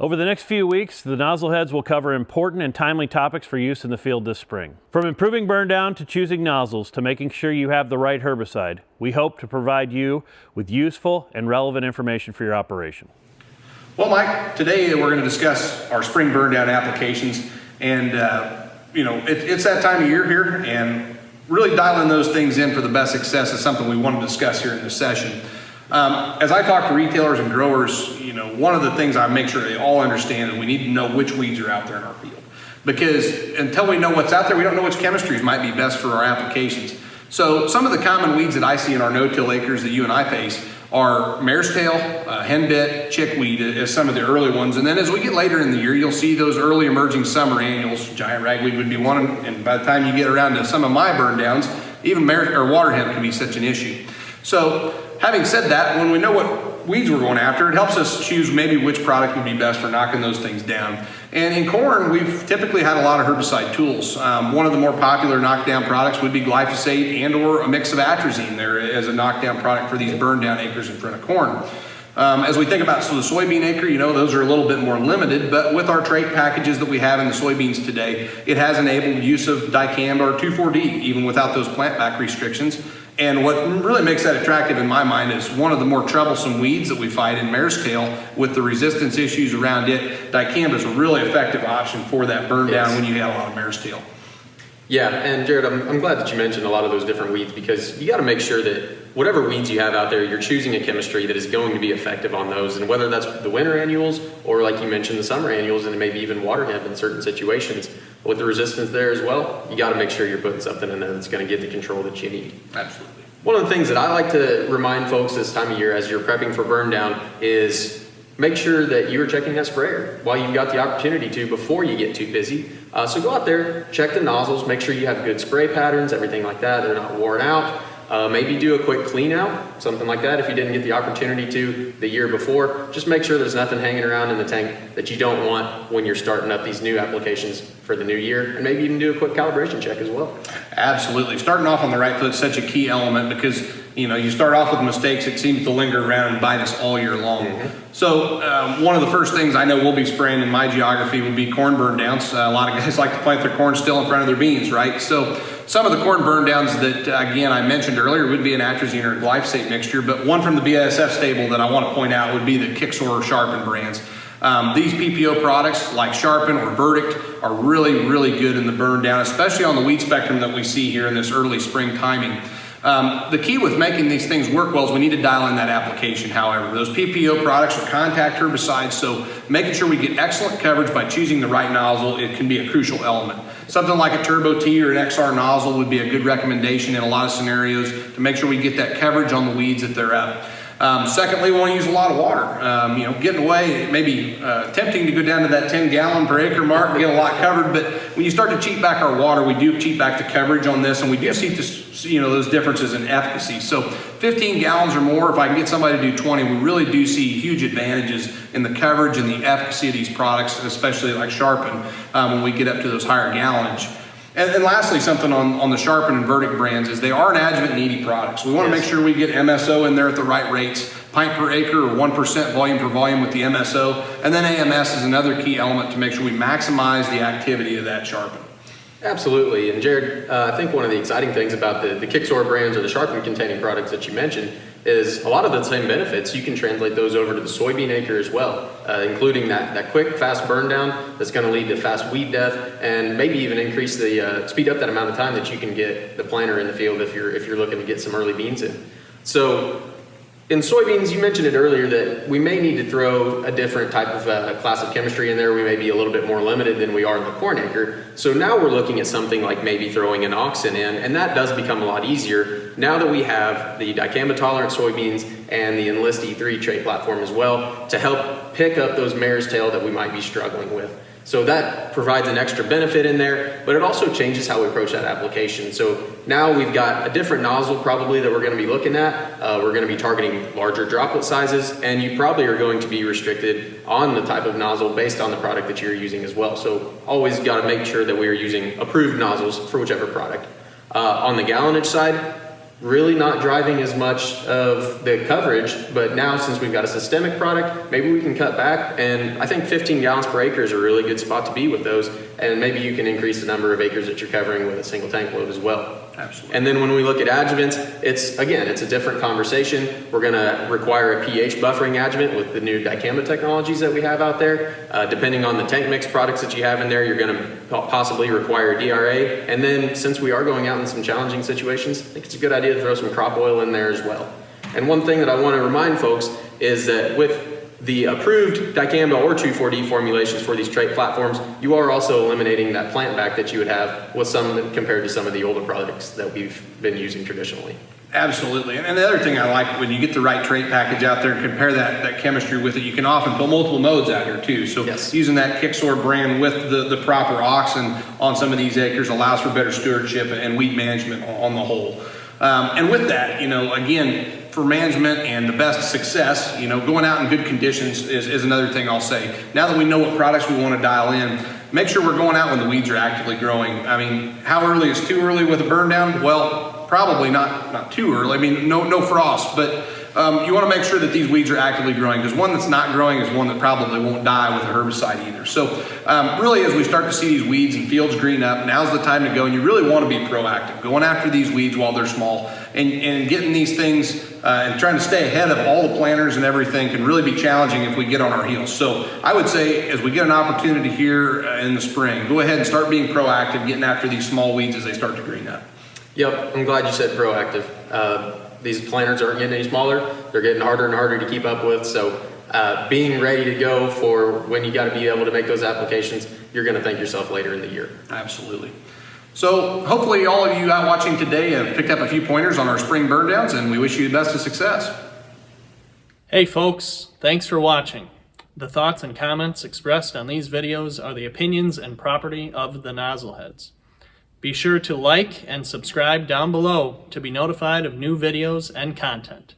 Over the next few weeks, the NozzleHeads will cover important and timely topics for use in the field this spring. From improving burndown to choosing nozzles to making sure you have the right herbicide, we hope to provide you with useful and relevant information for your operation. Well, Mike, today we're going to discuss our spring burndown applications, and it's that time of year here, and really dialing those things in for the best success is something we want to discuss here in this session. As I talk to retailers and growers, one of the things I make sure they all understand is we need to know which weeds are out there in our field. Because until we know what's out there, we don't know which chemistries might be best for our applications. So some of the common weeds that I see in our no-till acres that you and I face are mare's tail, henbit, chickweed as some of the early ones. And then as we get later in the year, you'll see those early emerging summer annuals. Giant ragweed would be one, and by the time you get around to some of my burn downs, even water hemp can be such an issue. So having said that, when we know what weeds we're going after, it helps us choose maybe which product would be best for knocking those things down. And in corn, we've typically had a lot of herbicide tools. One of the more popular knockdown products would be glyphosate and or a mix of atrazine there as a knockdown product for these burn down acres in front of corn. As we think about the soybean acre, those are a little bit more limited, but with our trait packages that we have in the soybeans today, it has enabled use of dicamba or 2,4-D, even without those plant back restrictions. And what really makes that attractive in my mind is one of the more troublesome weeds that we fight in mare's tail with the resistance issues around it. Dicamba is a really effective option for that burn down when you have a lot of mare's tail. Yeah, and Jared, I'm glad that you mentioned a lot of those different weeds, because you got to make sure that whatever weeds you have out there, you're choosing a chemistry that is going to be effective on those. And whether that's the winter annuals or, like you mentioned, the summer annuals, and maybe even water hemp in certain situations, with the resistance there as well, you got to make sure you're putting something in there that's going to get the control that you need. Absolutely. One of the things that I like to remind folks this time of year as you're prepping for burn down is make sure that you're checking that sprayer while you've got the opportunity to before you get too busy. So go out there, check the nozzles, make sure you have good spray patterns, everything like that. They're not worn out. Maybe do a quick clean out, something like that. If you didn't get the opportunity to the year before, just make sure there's nothing hanging around in the tank that you don't want when you're starting up these new applications for the new year, and maybe even do a quick calibration check as well. Absolutely. Starting off on the right foot is such a key element, because you start off with mistakes that seem to linger around and bite us all year long. So one of the first things I know we'll be spraying in my geography would be corn burn downs. A lot of guys like to plant their corn still in front of their beans, right? So some of the corn burn downs that, again, I mentioned earlier would be an atrazine or a glyphosate mixture, but one from the BASF stable that I want to point out would be the Kixor or Sharpen brands. These PPO products like Sharpen or Verdict are really, really good in the burn down, especially on the weed spectrum that we see here in this early spring timing. The key with making these things work well is we need to dial in that application. However, those PPO products are contact herbicides, so making sure we get excellent coverage by choosing the right nozzle, it can be a crucial element. Something like a Turbo T or an XR nozzle would be a good recommendation in a lot of scenarios to make sure we get that coverage on the weeds that they're up. Secondly, we want to use a lot of water. Getting away, it may be tempting to go down to that 10 gallon per acre mark and get a lot covered, but when you start to cheat back our water, we do cheat back the coverage on this, and we do see those differences in efficacy. So 15 gallons or more, if I can get somebody to do 20, we really do see huge advantages in the coverage and the efficacy of these products, especially like Sharpen, when we get up to those higher gallonage. And lastly, something on the Sharpen and Verdict brands is they are an adjuvant needy products. We want to make sure we get MSO in there at the right rates, pint per acre or 1% volume per volume with the MSO. And then AMS is another key element to make sure we maximize the activity of that Sharpen. Absolutely. And Jared, I think one of the exciting things about the Kixor brands or the Sharpen containing products that you mentioned is a lot of the same benefits. You can translate those over to the soybean acre as well, including that quick, fast burn down that's going to lead to fast weed death, and maybe even increase the speed up that amount of time that you can get the planter in the field if you're looking to get some early beans in. So in soybeans, you mentioned it earlier that we may need to throw a different type of class of chemistry in there. We may be a little bit more limited than we are in the corn acre. So now we're looking at something like maybe throwing an auxin in, and that does become a lot easier now that we have the dicamba tolerant soybeans and the Enlist E3 trait platform as well to help pick up those mare's tail that we might be struggling with. So that provides an extra benefit in there, but it also changes how we approach that application. So now we've got a different nozzle probably that we're going to be looking at. We're going to be targeting larger droplet sizes, and you probably are going to be restricted on the type of nozzle based on the product that you're using as well. So always got to make sure that we are using approved nozzles for whichever product. On the gallonage side, really not driving as much of the coverage, but now since we've got a systemic product, maybe we can cut back, and I think 15 gallons per acre is a really good spot to be with those, and maybe you can increase the number of acres that you're covering with a single tank load as well. Absolutely. And then when we look at adjuvants, it's a different conversation. We're going to require a pH buffering adjuvant with the new dicamba technologies that we have out there. Depending on the tank mix products that you have in there, you're going to possibly require DRA. And then since we are going out in some challenging situations, I think it's a good idea to throw some crop oil in there as well. And one thing that I want to remind folks is that with the approved dicamba or 2,4-D formulations for these trait platforms, you are also eliminating that plant back that you would have with some compared to some of the older products that we've been using traditionally. Absolutely. And the other thing I like, when you get the right trait package out there and compare that chemistry with it, you can often put multiple modes out here too. So yes, using that Kicksoar brand with the proper auxin on some of these acres allows for better stewardship and weed management on the whole. And with that, again, for management and the best success, going out in good conditions is another thing I'll say. Now that we know what products we want to dial in, make sure we're going out when the weeds are actively growing. I mean, how early is too early with a burn down? Well, probably not too early. I mean, no frost, but you want to make sure that these weeds are actively growing, because one that's not growing is one that probably won't die with a herbicide either. So really, as we start to see these weeds and fields green up, now's the time to go, and you really want to be proactive, going after these weeds while they're small, and getting these things and trying to stay ahead of all the planters and everything can really be challenging if we get on our heels. So I would say, as we get an opportunity here in the spring, go ahead and start being proactive, getting after these small weeds as they start to green up. Yep, I'm glad you said proactive. These planters aren't getting any smaller. They're getting harder and harder to keep up with. So being ready to go for when you got to be able to make those applications, you're going to thank yourself later in the year. Absolutely. So hopefully all of you out watching today have picked up a few pointers on our spring burn downs, and we wish you the best of success. Hey folks, thanks for watching. The thoughts and comments expressed on these videos are the opinions and property of the NozzleHeads. Be sure to like and subscribe down below to be notified of new videos and content.